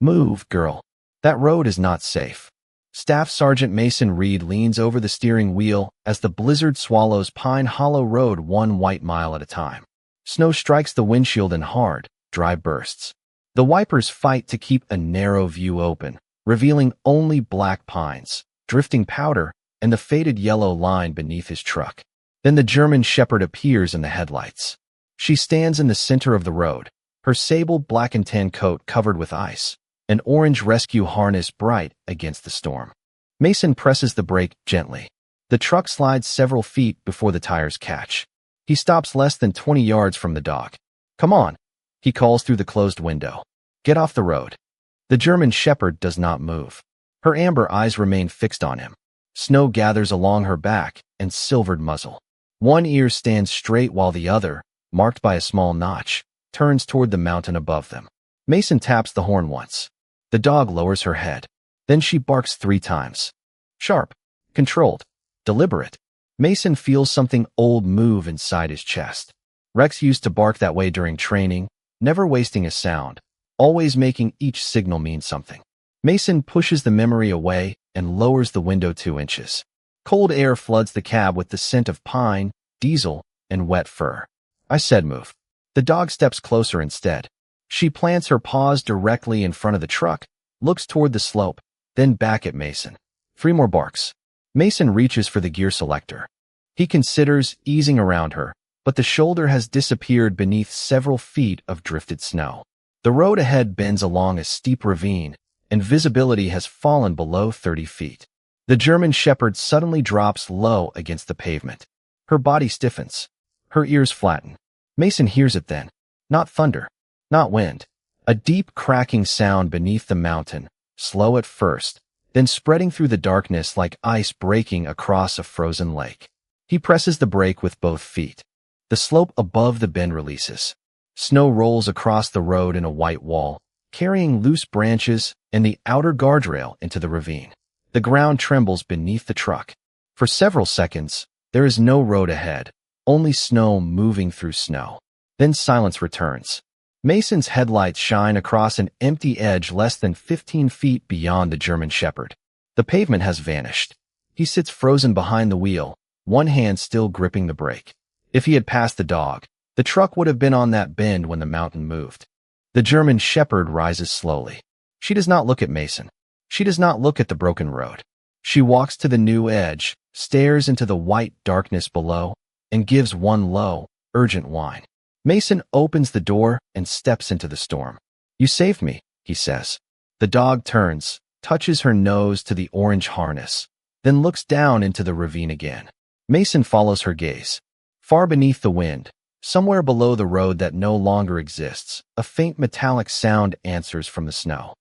Move, girl. That road is not safe. Staff Sergeant Mason Reed leans over the steering wheel as the blizzard swallows Pine Hollow Road 1 white mile at a time. Snow strikes the windshield in hard, dry bursts. The wipers fight to keep a narrow view open, revealing only black pines, drifting powder, and the faded yellow line beneath his truck. Then the German Shepherd appears in the headlights. She stands in the center of the road, her sable black and tan coat covered with ice, an orange rescue harness bright against the storm. Mason presses the brake gently. The truck slides several feet before the tires catch. He stops less than 20 yards from the dog. "Come on," he calls through the closed window. "Get off the road." The German Shepherd does not move. Her amber eyes remain fixed on him. Snow gathers along her back and silvered muzzle. One ear stands straight while the other, marked by a small notch, turns toward the mountain above them. Mason taps the horn once. The dog lowers her head. Then she barks 3 times. Sharp, controlled, deliberate. Mason feels something old move inside his chest. Rex used to bark that way during training, never wasting a sound, always making each signal mean something. Mason pushes the memory away and lowers the window 2 inches. Cold air floods the cab with the scent of pine, diesel, and wet fur. "I said move." The dog steps closer instead. She plants her paws directly in front of the truck, looks toward the slope, then back at Mason. 3 more barks. Mason reaches for the gear selector. He considers easing around her, but the shoulder has disappeared beneath several feet of drifted snow. The road ahead bends along a steep ravine, and visibility has fallen below 30 feet. The German Shepherd suddenly drops low against the pavement. Her body stiffens. Her ears flatten. Mason hears it then. Not thunder. Not wind. A deep cracking sound beneath the mountain, slow at first, then spreading through the darkness like ice breaking across a frozen lake. He presses the brake with both feet. The slope above the bend releases. Snow rolls across the road in a white wall, carrying loose branches and the outer guardrail into the ravine. The ground trembles beneath the truck. For several seconds, there is no road ahead, only snow moving through snow. Then silence returns. Mason's headlights shine across an empty edge less than 15 feet beyond the German Shepherd. The pavement has vanished. He sits frozen behind the wheel, one hand still gripping the brake. If he had passed the dog, the truck would have been on that bend when the mountain moved. The German Shepherd rises slowly. She does not look at Mason. She does not look at the broken road. She walks to the new edge, stares into the white darkness below, and gives one low, urgent whine. Mason opens the door and steps into the storm. "You saved me," he says. The dog turns, touches her nose to the orange harness, then looks down into the ravine again. Mason follows her gaze. Far beneath the wind, somewhere below the road that no longer exists, a faint metallic sound answers from the snow.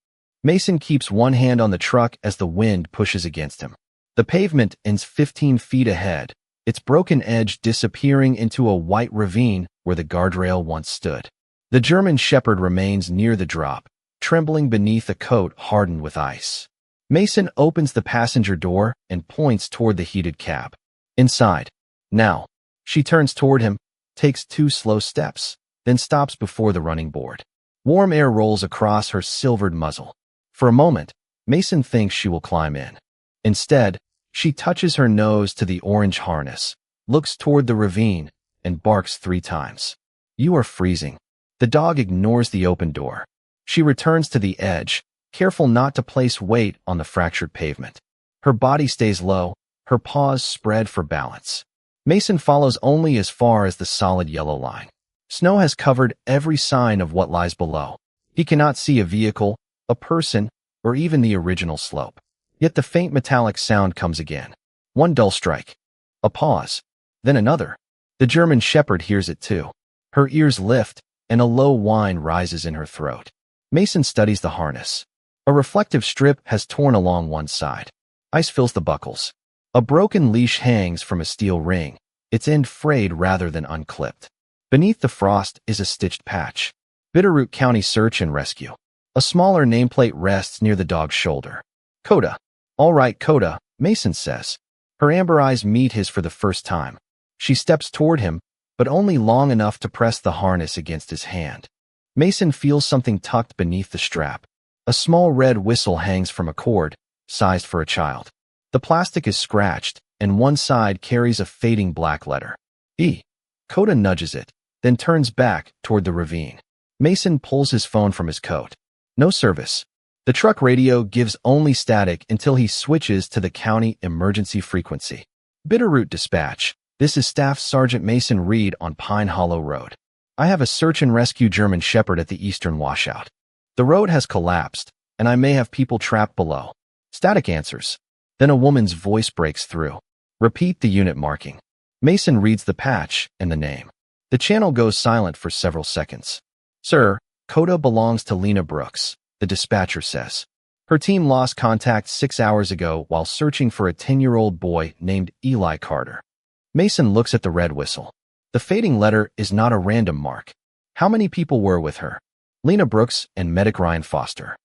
Mason keeps one hand on the truck as the wind pushes against him. The pavement ends 15 feet ahead, its broken edge disappearing into a white ravine where the guardrail once stood. The German Shepherd remains near the drop, trembling beneath a coat hardened with ice. Mason opens the passenger door and points toward the heated cab. "Inside. Now." She turns toward him, takes 2 slow steps, then stops before the running board. Warm air rolls across her silvered muzzle. For a moment, Mason thinks she will climb in. Instead, she touches her nose to the orange harness, looks toward the ravine, and barks 3 times. "You are freezing." The dog ignores the open door. She returns to the edge, careful not to place weight on the fractured pavement. Her body stays low, her paws spread for balance. Mason follows only as far as the solid yellow line. Snow has covered every sign of what lies below. He cannot see a vehicle, a person, or even the original slope. Yet the faint metallic sound comes again. One dull strike. A pause. Then another. The German Shepherd hears it too. Her ears lift, and a low whine rises in her throat. Mason studies the harness. A reflective strip has torn along one side. Ice fills the buckles. A broken leash hangs from a steel ring, its end frayed rather than unclipped. Beneath the frost is a stitched patch. Bitterroot County Search and Rescue. A smaller nameplate rests near the dog's shoulder. "Koda." "All right, Koda," Mason says. Her amber eyes meet his for the first time. She steps toward him, but only long enough to press the harness against his hand. Mason feels something tucked beneath the strap. A small red whistle hangs from a cord, sized for a child. The plastic is scratched, and one side carries a fading black letter. E. Koda nudges it, then turns back toward the ravine. Mason pulls his phone from his coat. No service. The truck radio gives only static until he switches to the county emergency frequency. Bitterroot Dispatch. This is Staff Sergeant Mason Reed on Pine Hollow Road. I have a search and rescue German Shepherd at the eastern washout. The road has collapsed, and I may have people trapped below. Static answers. Then a woman's voice breaks through. Repeat the unit marking. Mason reads the patch and the name. The channel goes silent for several seconds. Sir, Koda belongs to Lena Brooks, the dispatcher says. Her team lost contact 6 hours ago while searching for a 10-year-old boy named Eli Carter. Mason looks at the red whistle. The fading letter is not a random mark. How many people were with her? Lena Brooks and medic Ryan Foster.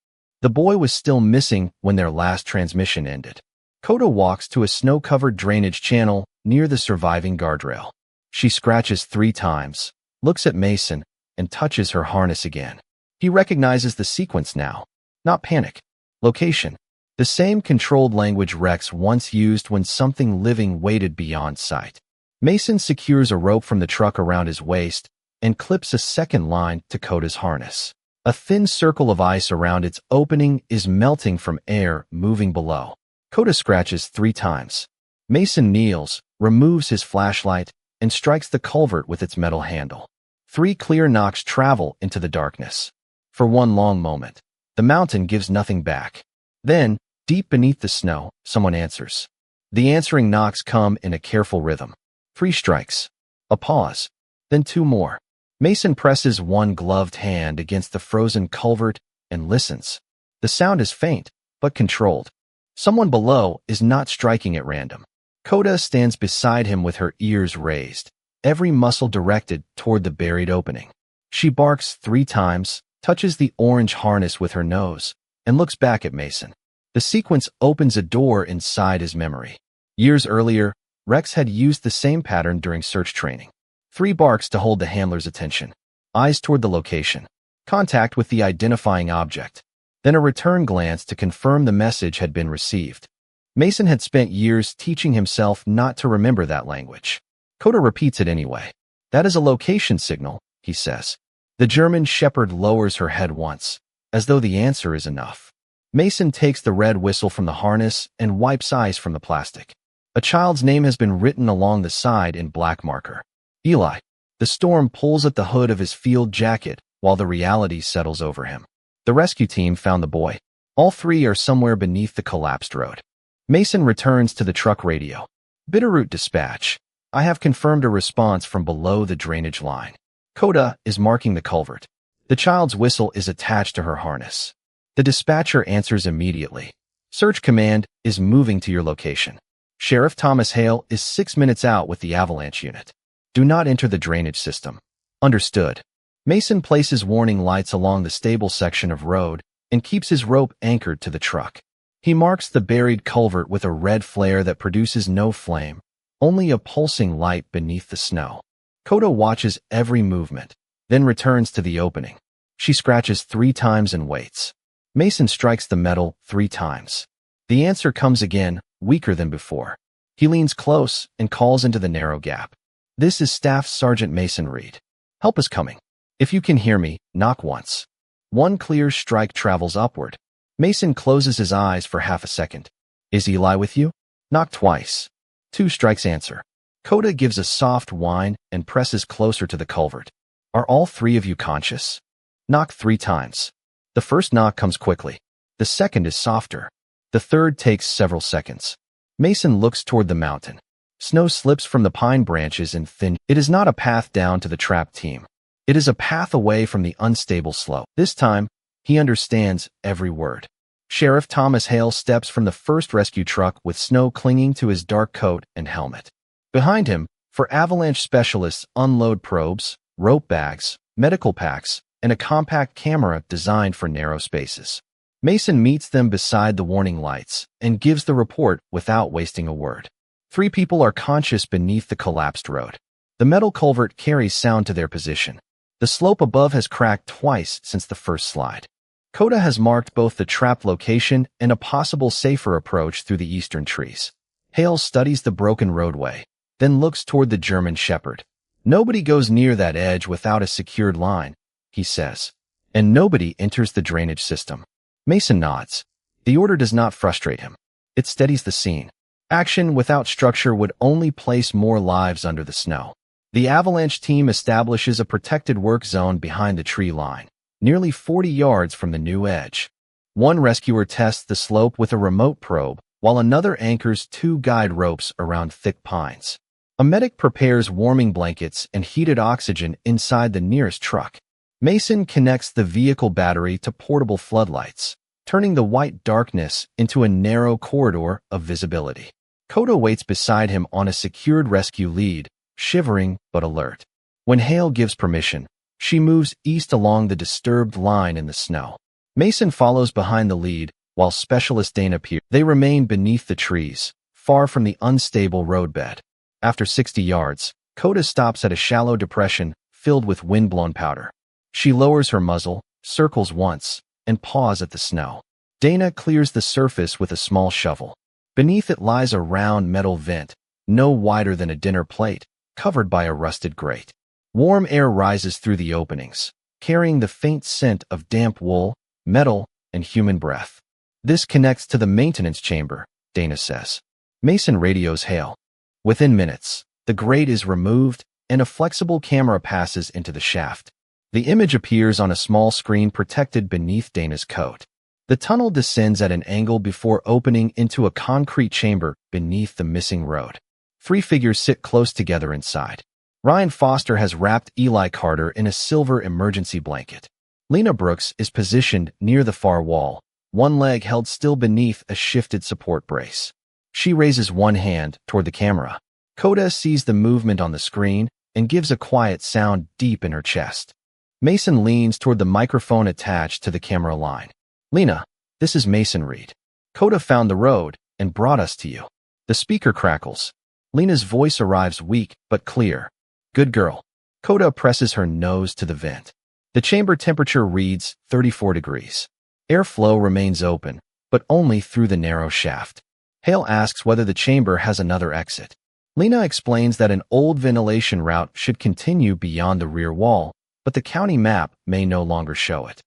The boy was still missing when their last transmission ended. Koda walks to a snow-covered drainage channel near the surviving guardrail. She scratches 3 times, looks at Mason, and touches her harness again. He recognizes the sequence now. Not panic. Location. The same controlled language Rex once used when something living waited beyond sight. Mason secures a rope from the truck around his waist and clips a second line to Koda's harness. A thin circle of ice around its opening is melting from air moving below. Koda scratches 3 times. Mason kneels, removes his flashlight, and strikes the culvert with its metal handle. 3 clear knocks travel into the darkness. For one long moment, the mountain gives nothing back. Then, deep beneath the snow, someone answers. The answering knocks come in a careful rhythm. 3 strikes. A pause. Then 2 more. Mason presses one gloved hand against the frozen culvert and listens. The sound is faint, but controlled. Someone below is not striking at random. Koda stands beside him with her ears raised, every muscle directed toward the buried opening. She barks 3 times, touches the orange harness with her nose, and looks back at Mason. The sequence opens a door inside his memory. Years earlier, Rex had used the same pattern during search training. 3 barks to hold the handler's attention. Eyes toward the location. Contact with the identifying object. Then a return glance to confirm the message had been received. Mason had spent years teaching himself not to remember that language. Koda repeats it anyway. That is a location signal, he says. The German Shepherd lowers her head once, as though the answer is enough. Mason takes the red whistle from the harness and wipes ice from the plastic. A child's name has been written along the side in black marker. Eli. The storm pulls at the hood of his field jacket while the reality settles over him. The rescue team found the boy. All 3 are somewhere beneath the collapsed road. Mason returns to the truck radio. Bitterroot Dispatch. I have confirmed a response from below the drainage line. Koda is marking the culvert. The child's whistle is attached to her harness. The dispatcher answers immediately. Search Command is moving to your location. Sheriff Thomas Hale is 6 minutes out with the Avalanche unit. Do not enter the drainage system. Understood. Mason places warning lights along the stable section of road and keeps his rope anchored to the truck. He marks the buried culvert with a red flare that produces no flame, only a pulsing light beneath the snow. Koda watches every movement, then returns to the opening. She scratches 3 times and waits. Mason strikes the metal 3 times. The answer comes again, weaker than before. He leans close and calls into the narrow gap. This is Staff Sergeant Mason Reed. Help is coming. If you can hear me, knock once. 1 clear strike travels upward. Mason closes his eyes for half a second. Is Eli with you? Knock twice. 2 strikes answer. Koda gives a soft whine and presses closer to the culvert. Are all 3 of you conscious? Knock 3 times. The first knock comes quickly. The second is softer. The third takes several seconds. Mason looks toward the mountain. Snow slips from the pine branches in thin. It is not a path down to the trapped team. It is a path away from the unstable slope. This time, he understands every word. Sheriff Thomas Hale steps from the first rescue truck with snow clinging to his dark coat and helmet. Behind him, 4 Avalanche specialists unload probes, rope bags, medical packs, and a compact camera designed for narrow spaces. Mason meets them beside the warning lights and gives the report without wasting a word. 3 people are conscious beneath the collapsed road. The metal culvert carries sound to their position. The slope above has cracked twice since the first slide. Koda has marked both the trapped location and a possible safer approach through the eastern trees. Hale studies the broken roadway, then looks toward the German Shepherd. Nobody goes near that edge without a secured line, he says. And nobody enters the drainage system. Mason nods. The order does not frustrate him. It steadies the scene. Action without structure would only place more lives under the snow. The Avalanche team establishes a protected work zone behind the tree line, nearly 40 yards from the new edge. One rescuer tests the slope with a remote probe, while another anchors 2 guide ropes around thick pines. A medic prepares warming blankets and heated oxygen inside the nearest truck. Mason connects the vehicle battery to portable floodlights, turning the white darkness into a narrow corridor of visibility. Koda waits beside him on a secured rescue lead, shivering but alert. When Hale gives permission, she moves east along the disturbed line in the snow. Mason follows behind the lead, while Specialist Dana appears. They remain beneath the trees, far from the unstable roadbed. After 60 yards, Koda stops at a shallow depression filled with wind-blown powder. She lowers her muzzle, circles once, and paws at the snow. Dana clears the surface with a small shovel. Beneath it lies a round metal vent, no wider than a dinner plate, covered by a rusted grate. Warm air rises through the openings, carrying the faint scent of damp wool, metal, and human breath. This connects to the maintenance chamber, Dana says. Mason radios Hale. Within minutes, the grate is removed and a flexible camera passes into the shaft. The image appears on a small screen protected beneath Dana's coat. The tunnel descends at an angle before opening into a concrete chamber beneath the missing road. 3 figures sit close together inside. Ryan Foster has wrapped Eli Carter in a silver emergency blanket. Lena Brooks is positioned near the far wall, one leg held still beneath a shifted support brace. She raises one hand toward the camera. Koda sees the movement on the screen and gives a quiet sound deep in her chest. Mason leans toward the microphone attached to the camera line. Lena, this is Mason Reed. Koda found the road and brought us to you. The speaker crackles. Lena's voice arrives weak but clear. Good girl. Koda presses her nose to the vent. The chamber temperature reads 34 degrees. Airflow remains open, but only through the narrow shaft. Hale asks whether the chamber has another exit. Lena explains that an old ventilation route should continue beyond the rear wall, but the county map may no longer show it.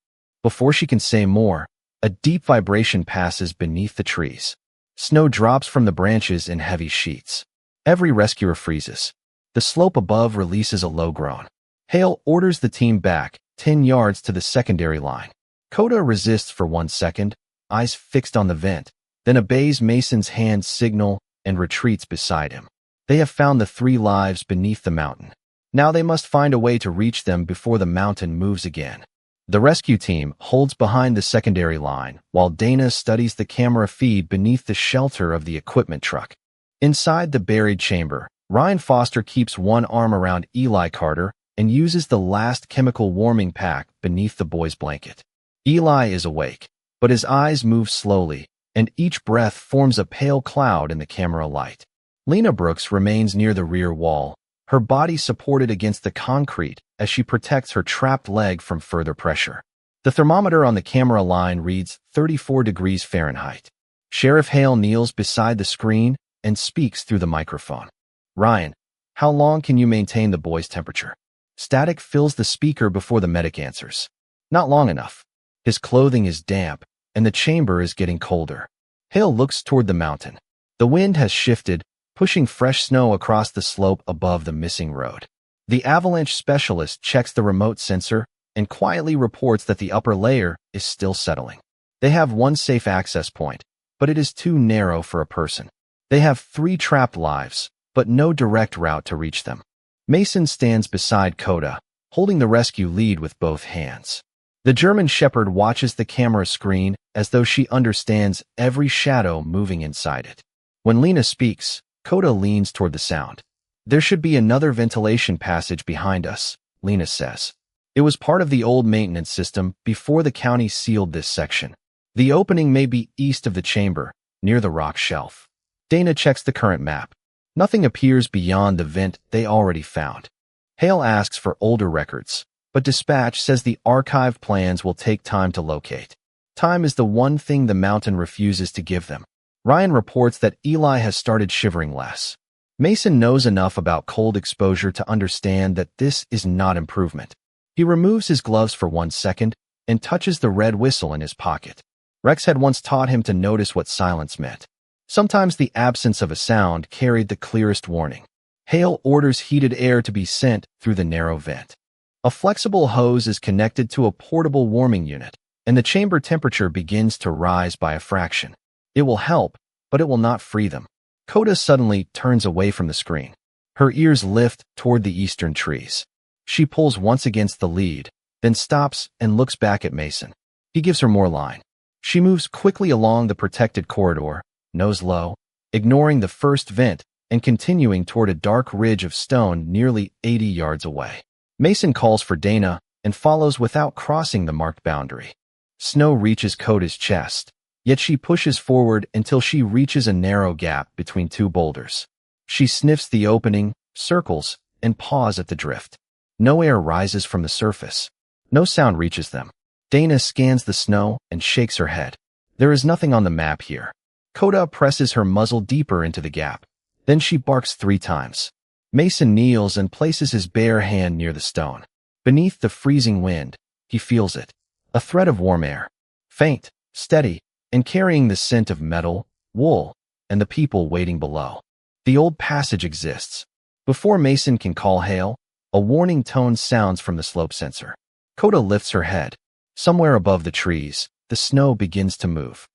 Before she can say more, a deep vibration passes beneath the trees. Snow drops from the branches in heavy sheets. Every rescuer freezes. The slope above releases a low groan. Hale orders the team back, 10 yards to the secondary line. Koda resists for 1 second, eyes fixed on the vent, then obeys Mason's hand signal and retreats beside him. They have found the 3 lives beneath the mountain. Now they must find a way to reach them before the mountain moves again. The rescue team holds behind the secondary line, while Dana studies the camera feed beneath the shelter of the equipment truck. Inside the buried chamber, Ryan Foster keeps one arm around Eli Carter and uses the last chemical warming pack beneath the boy's blanket. Eli is awake, but his eyes move slowly, and each breath forms a pale cloud in the camera light. Lena Brooks remains near the rear wall, her body supported against the concrete as she protects her trapped leg from further pressure. The thermometer on the camera line reads 34 degrees Fahrenheit. Sheriff Hale kneels beside the screen and speaks through the microphone. Ryan, how long can you maintain the boy's temperature? Static fills the speaker before the medic answers. Not long enough. His clothing is damp, and the chamber is getting colder. Hale looks toward the mountain. The wind has shifted, pushing fresh snow across the slope above the missing road. The Avalanche specialist checks the remote sensor and quietly reports that the upper layer is still settling. They have one safe access point, but it is too narrow for a person. They have 3 trapped lives, but no direct route to reach them. Mason stands beside Koda, holding the rescue lead with both hands. The German Shepherd watches the camera screen as though she understands every shadow moving inside it. When Lena speaks, Koda leans toward the sound. There should be another ventilation passage behind us, Lena says. It was part of the old maintenance system before the county sealed this section. The opening may be east of the chamber, near the rock shelf. Dana checks the current map. Nothing appears beyond the vent they already found. Hale asks for older records, but dispatch says the archived plans will take time to locate. Time is the one thing the mountain refuses to give them. Ryan reports that Eli has started shivering less. Mason knows enough about cold exposure to understand that this is not improvement. He removes his gloves for 1 second and touches the red whistle in his pocket. Rex had once taught him to notice what silence meant. Sometimes the absence of a sound carried the clearest warning. Hale orders heated air to be sent through the narrow vent. A flexible hose is connected to a portable warming unit, and the chamber temperature begins to rise by a fraction. It will help, but it will not free them. Koda suddenly turns away from the screen. Her ears lift toward the eastern trees. She pulls once against the lead, then stops and looks back at Mason. He gives her more line. She moves quickly along the protected corridor, nose low, ignoring the first vent and continuing toward a dark ridge of stone nearly 80 yards away. Mason calls for Dana and follows without crossing the marked boundary. Snow reaches Koda's chest, yet she pushes forward until she reaches a narrow gap between two boulders. She sniffs the opening, circles, and paws at the drift. No air rises from the surface. No sound reaches them. Dana scans the snow and shakes her head. There is nothing on the map here. Koda presses her muzzle deeper into the gap. Then she barks 3 times. Mason kneels and places his bare hand near the stone. Beneath the freezing wind, he feels it. A thread of warm air. Faint, steady, and carrying the scent of metal, wool, and the people waiting below. The old passage exists. Before Mason can call Hale, a warning tone sounds from the slope sensor. Koda lifts her head. Somewhere above the trees, the snow begins to move.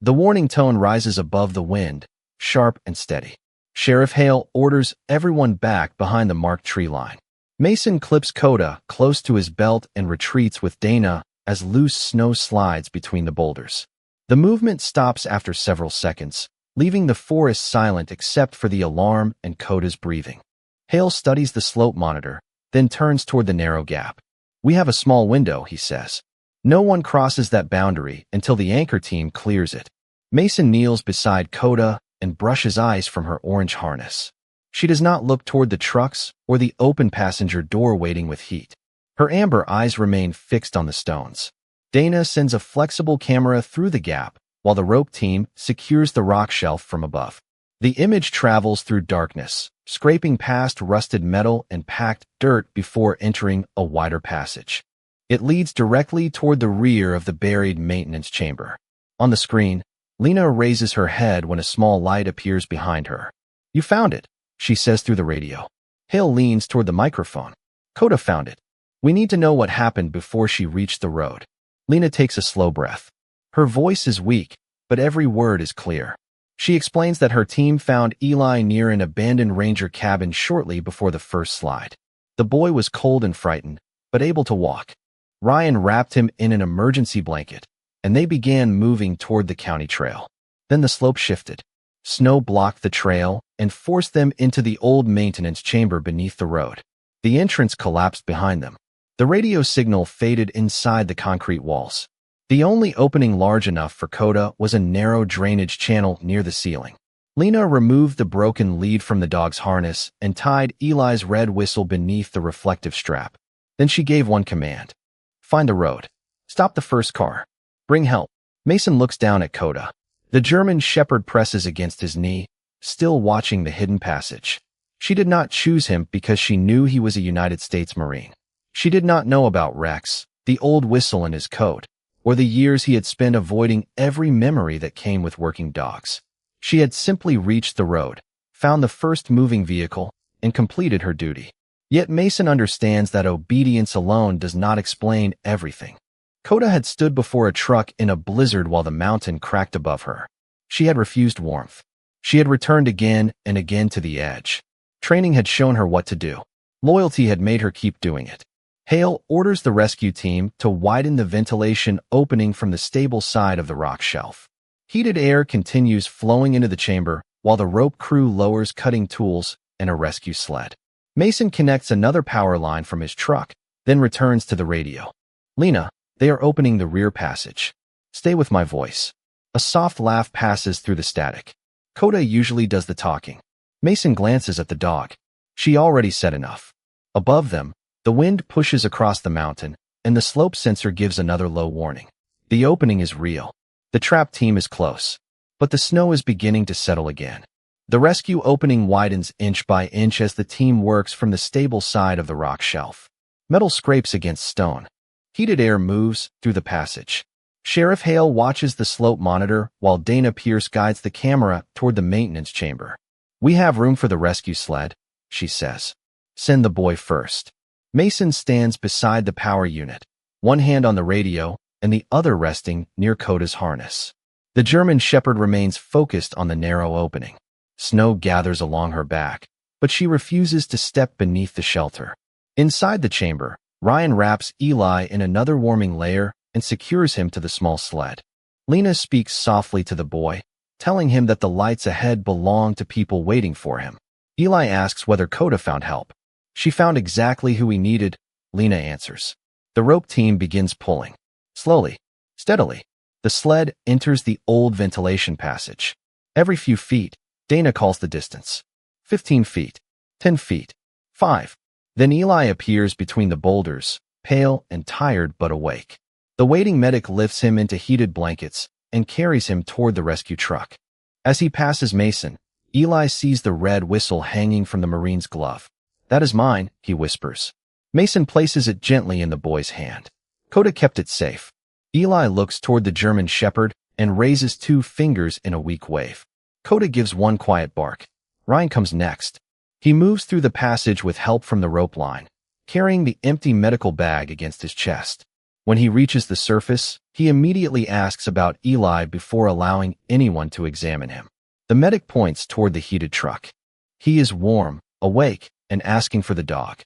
The warning tone rises above the wind, sharp and steady. Sheriff Hale orders everyone back behind the marked tree line. Mason clips Koda close to his belt and retreats with Dana as loose snow slides between the boulders. The movement stops after several seconds, leaving the forest silent except for the alarm and Koda's breathing. Hale studies the slope monitor, then turns toward the narrow gap. "We have a small window," he says. "No one crosses that boundary until the anchor team clears it." Mason kneels beside Koda and brushes ice from her orange harness. She does not look toward the trucks or the open passenger door waiting with heat. Her amber eyes remain fixed on the stones. Dana sends a flexible camera through the gap while the rope team secures the rock shelf from above. The image travels through darkness, scraping past rusted metal and packed dirt before entering a wider passage. It leads directly toward the rear of the buried maintenance chamber. On the screen, Lena raises her head when a small light appears behind her. "You found it," she says through the radio. Hale leans toward the microphone. "Koda found it. We need to know what happened before she reached the road." Lena takes a slow breath. Her voice is weak, but every word is clear. She explains that her team found Eli near an abandoned ranger cabin shortly before the first slide. The boy was cold and frightened, but able to walk. Ryan wrapped him in an emergency blanket, and they began moving toward the county trail. Then the slope shifted. Snow blocked the trail and forced them into the old maintenance chamber beneath the road. The entrance collapsed behind them. The radio signal faded inside the concrete walls. The only opening large enough for Koda was a narrow drainage channel near the ceiling. Lena removed the broken lead from the dog's harness and tied Eli's red whistle beneath the reflective strap. Then she gave one command. "Find the road. Stop the first car. Bring help." Mason looks down at Koda. The German shepherd presses against his knee, still watching the hidden passage. She did not choose him because she knew he was a United States Marine. She did not know about Rex, the old whistle in his coat, or the years he had spent avoiding every memory that came with working dogs. She had simply reached the road, found the first moving vehicle, and completed her duty. Yet Mason understands that obedience alone does not explain everything. Koda had stood before a truck in a blizzard while the mountain cracked above her. She had refused warmth. She had returned again and again to the edge. Training had shown her what to do. Loyalty had made her keep doing it. Hale orders the rescue team to widen the ventilation opening from the stable side of the rock shelf. Heated air continues flowing into the chamber while the rope crew lowers cutting tools and a rescue sled. Mason connects another power line from his truck, then returns to the radio. "Lena, they are opening the rear passage. Stay with my voice." A soft laugh passes through the static. Koda usually does the talking. Mason glances at the dog. She already said enough. Above them, The wind pushes across the mountain, and the slope sensor gives another low warning. The opening is real. The trap team is close. But the snow is beginning to settle again. The rescue opening widens inch by inch as the team works from the stable side of the rock shelf. Metal scrapes against stone. Heated air moves through the passage. Sheriff Hale watches the slope monitor while Dana Pierce guides the camera toward the maintenance chamber. "We have room for the rescue sled," she says. "Send the boy first." Mason stands beside the power unit, one hand on the radio and the other resting near Koda's harness. The German Shepherd remains focused on the narrow opening. Snow gathers along her back, but she refuses to step beneath the shelter. Inside the chamber, Ryan wraps Eli in another warming layer and secures him to the small sled. Lena speaks softly to the boy, telling him that the lights ahead belong to people waiting for him. Eli asks whether Koda found help. "She found exactly who he needed," Lena answers. The rope team begins pulling. Slowly, steadily, the sled enters the old ventilation passage. Every few feet, Dana calls the distance. 15 feet, 10 feet, 5. Then Eli appears between the boulders, pale and tired but awake. The waiting medic lifts him into heated blankets and carries him toward the rescue truck. As he passes Mason, Eli sees the red whistle hanging from the Marine's glove. "That is mine," he whispers. Mason places it gently in the boy's hand. Koda kept it safe. Eli looks toward the German Shepherd and raises 2 fingers in a weak wave. Koda gives one quiet bark. Ryan comes next. He moves through the passage with help from the rope line, carrying the empty medical bag against his chest. When he reaches the surface, he immediately asks about Eli before allowing anyone to examine him. The medic points toward the heated truck. He is warm, awake, and asking for the dog.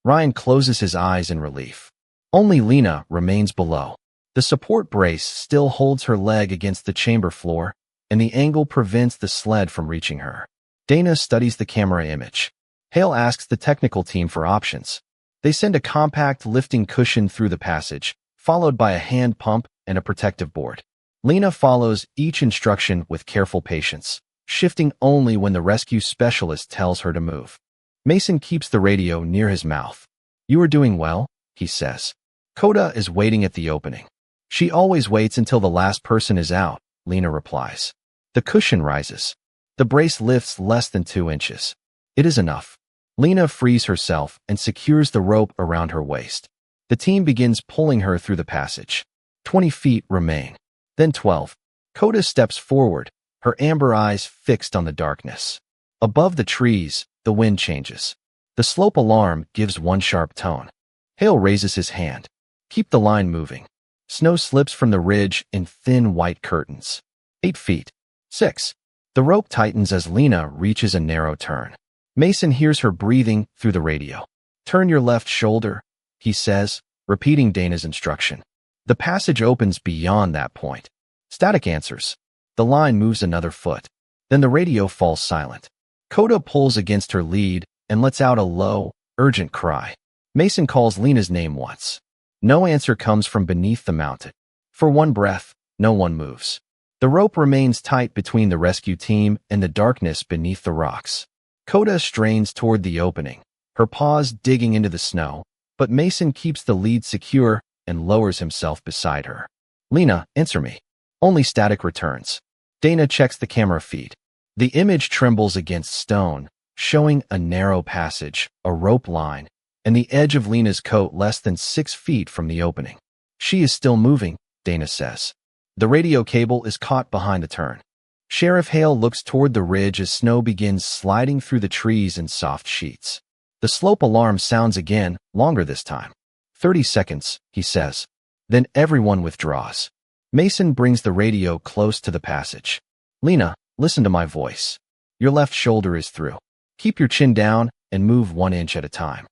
Ryan closes his eyes in relief. Only Lena remains below. The support brace still holds her leg against the chamber floor, and the angle prevents the sled from reaching her. Dana studies the camera image. Hale asks the technical team for options. They send a compact lifting cushion through the passage, followed by a hand pump and a protective board. Lena follows each instruction with careful patience, shifting only when the rescue specialist tells her to move. Mason keeps the radio near his mouth. "You are doing well," he says. Koda is waiting at the opening. "She always waits until the last person is out," Lena replies. The cushion rises. The brace lifts less than 2 inches. It is enough. Lena frees herself and secures the rope around her waist. The team begins pulling her through the passage. 20 feet remain. Then 12. Koda steps forward, her amber eyes fixed on the darkness. Above the trees, the wind changes. The slope alarm gives one sharp tone. Hale raises his hand. "Keep the line moving." Snow slips from the ridge in thin white curtains. 8 feet. 6. The rope tightens as Lena reaches a narrow turn. Mason hears her breathing through the radio. "Turn your left shoulder," he says, repeating Dana's instruction. The passage opens beyond that point. Static answers. The line moves another foot. Then the radio falls silent. Koda pulls against her lead and lets out a low, urgent cry. Mason calls Lena's name once. No answer comes from beneath the mountain. For one breath, no one moves. The rope remains tight between the rescue team and the darkness beneath the rocks. Koda strains toward the opening, her paws digging into the snow, but Mason keeps the lead secure and lowers himself beside her. "Lena, answer me." Only static returns. Dana checks the camera feed. The image trembles against stone, showing a narrow passage, a rope line, and the edge of Lena's coat less than 6 feet from the opening. "She is still moving," Dana says. The radio cable is caught behind the turn. Sheriff Hale looks toward the ridge as snow begins sliding through the trees in soft sheets. The slope alarm sounds again, longer this time. 30 seconds, he says. Then everyone withdraws. Mason brings the radio close to the passage. "Lena, listen to my voice. Your left shoulder is through. Keep your chin down and move 1 inch at a time."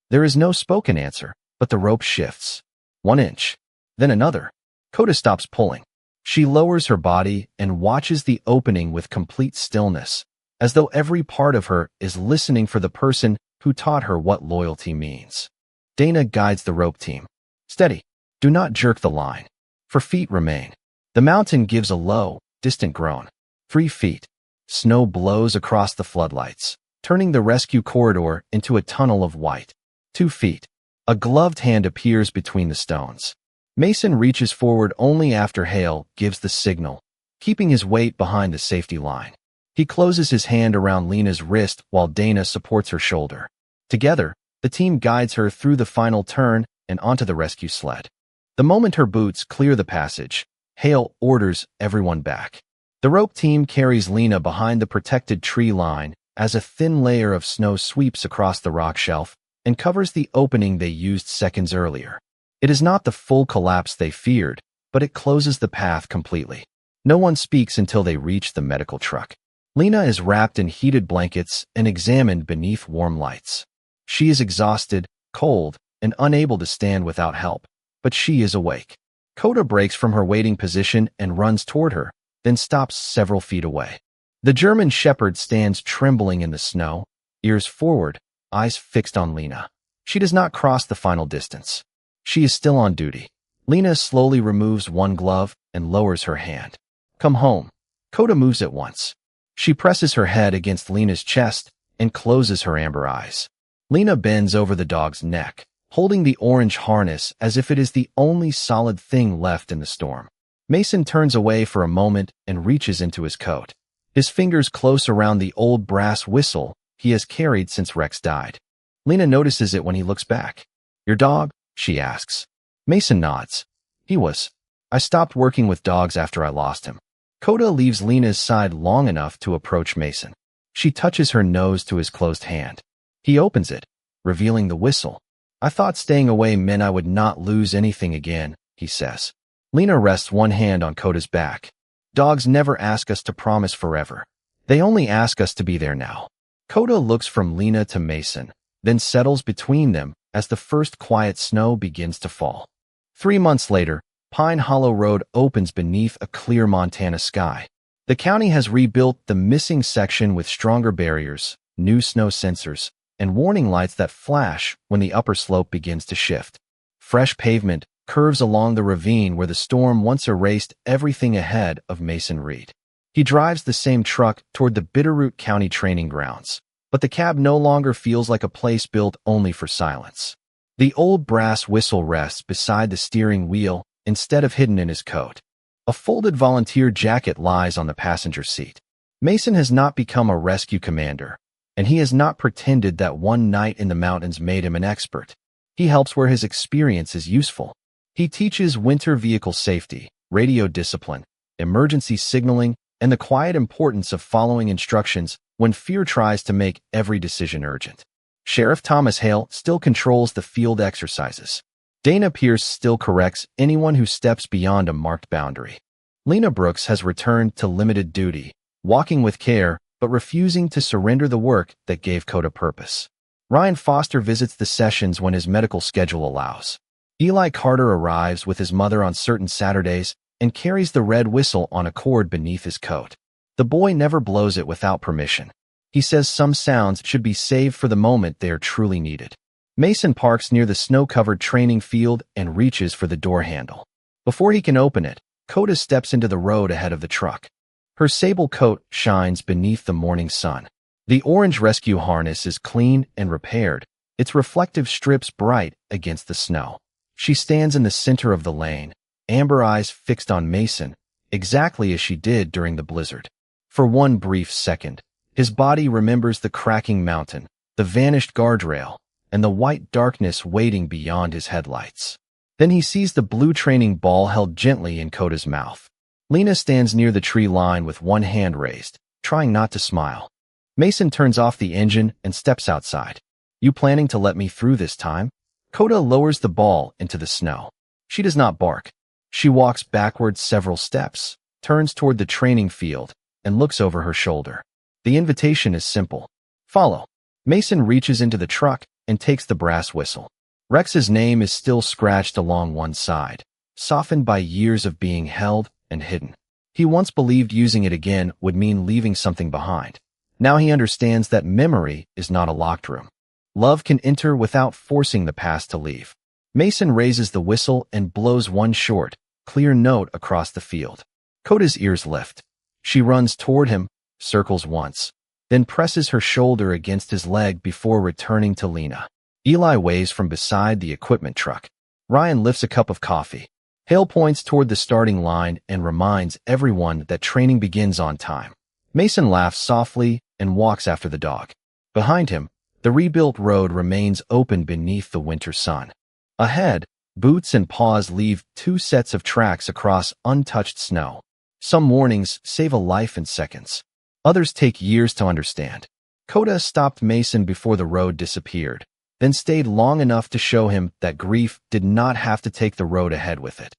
There is no spoken answer, but the rope shifts. 1 inch. Then another. Koda stops pulling. She lowers her body and watches the opening with complete stillness, as though every part of her is listening for the person who taught her what loyalty means. Dana guides the rope team. "Steady. Do not jerk the line." 4 feet remain. The mountain gives a low, distant groan. 3 feet. Snow blows across the floodlights, turning the rescue corridor into a tunnel of white. 2 feet. A gloved hand appears between the stones. Mason reaches forward only after Hale gives the signal, keeping his weight behind the safety line. He closes his hand around Lena's wrist while Dana supports her shoulder. Together, the team guides her through the final turn and onto the rescue sled. The moment her boots clear the passage, Hale orders everyone back. The rope team carries Lena behind the protected tree line as a thin layer of snow sweeps across the rock shelf and covers the opening they used seconds earlier. It is not the full collapse they feared, but it closes the path completely. No one speaks until they reach the medical truck. Lena is wrapped in heated blankets and examined beneath warm lights. She is exhausted, cold, and unable to stand without help, but she is awake. Koda breaks from her waiting position and runs toward her, then stops several feet away. The German shepherd stands trembling in the snow, ears forward, eyes fixed on Lena. She does not cross the final distance. She is still on duty. Lena slowly removes one glove and lowers her hand. Come home. Koda moves at once. She presses her head against Lena's chest and closes her amber eyes. Lena bends over the dog's neck, holding the orange harness as if it is the only solid thing left in the storm. Mason turns away for a moment and reaches into his coat. His fingers close around the old brass whistle he has carried since Rex died. Lena notices it when he looks back. Your dog? She asks. Mason nods. I stopped working with dogs after I lost him. Koda leaves Lena's side long enough to approach Mason. She touches her nose to his closed hand. He opens it, revealing the whistle. I thought staying away meant I would not lose anything again, he says. Lena rests one hand on Koda's back. Dogs never ask us to promise forever. They only ask us to be there now. Koda looks from Lena to Mason, then settles between them as the first quiet snow begins to fall. 3 months later, Pine Hollow Road opens beneath a clear Montana sky. The county has rebuilt the missing section with stronger barriers, new snow sensors, and warning lights that flash when the upper slope begins to shift. Fresh pavement curves along the ravine where the storm once erased everything ahead of Mason Reed. He drives the same truck toward the Bitterroot County training grounds, but the cab no longer feels like a place built only for silence. The old brass whistle rests beside the steering wheel instead of hidden in his coat. A folded volunteer jacket lies on the passenger seat. Mason has not become a rescue commander, and he has not pretended that one night in the mountains made him an expert. He helps where his experience is useful. He teaches winter vehicle safety, radio discipline, emergency signaling, and the quiet importance of following instructions when fear tries to make every decision urgent. Sheriff Thomas Hale still controls the field exercises. Dana Pierce still corrects anyone who steps beyond a marked boundary. Lena Brooks has returned to limited duty, walking with care, but refusing to surrender the work that gave Koda purpose. Ryan Foster visits the sessions when his medical schedule allows. Eli Carter arrives with his mother on certain Saturdays and carries the red whistle on a cord beneath his coat. The boy never blows it without permission. He says some sounds should be saved for the moment they are truly needed. Mason parks near the snow-covered training field and reaches for the door handle. Before he can open it, Koda steps into the road ahead of the truck. Her sable coat shines beneath the morning sun. The orange rescue harness is clean and repaired, its reflective strips bright against the snow. She stands in the center of the lane, amber eyes fixed on Mason, exactly as she did during the blizzard. For one brief second, his body remembers the cracking mountain, the vanished guardrail, and the white darkness waiting beyond his headlights. Then he sees the blue training ball held gently in Koda's mouth. Lena stands near the tree line with one hand raised, trying not to smile. Mason turns off the engine and steps outside. You planning to let me through this time? Koda lowers the ball into the snow. She does not bark. She walks backward several steps, turns toward the training field, and looks over her shoulder. The invitation is simple. Follow. Mason reaches into the truck and takes the brass whistle. Rex's name is still scratched along one side, softened by years of being held and hidden. He once believed using it again would mean leaving something behind. Now he understands that memory is not a locked room. Love can enter without forcing the past to leave. Mason raises the whistle and blows one short, clear note across the field. Koda's ears lift. She runs toward him, circles once, then presses her shoulder against his leg before returning to Lena. Eli waves from beside the equipment truck. Ryan lifts a cup of coffee. Hale points toward the starting line and reminds everyone that training begins on time. Mason laughs softly and walks after the dog. Behind him, the rebuilt road remains open beneath the winter sun. Ahead, boots and paws leave 2 sets of tracks across untouched snow. Some mornings save a life in seconds. Others take years to understand. Koda stopped Mason before the road disappeared, then stayed long enough to show him that grief did not have to take the road ahead with it.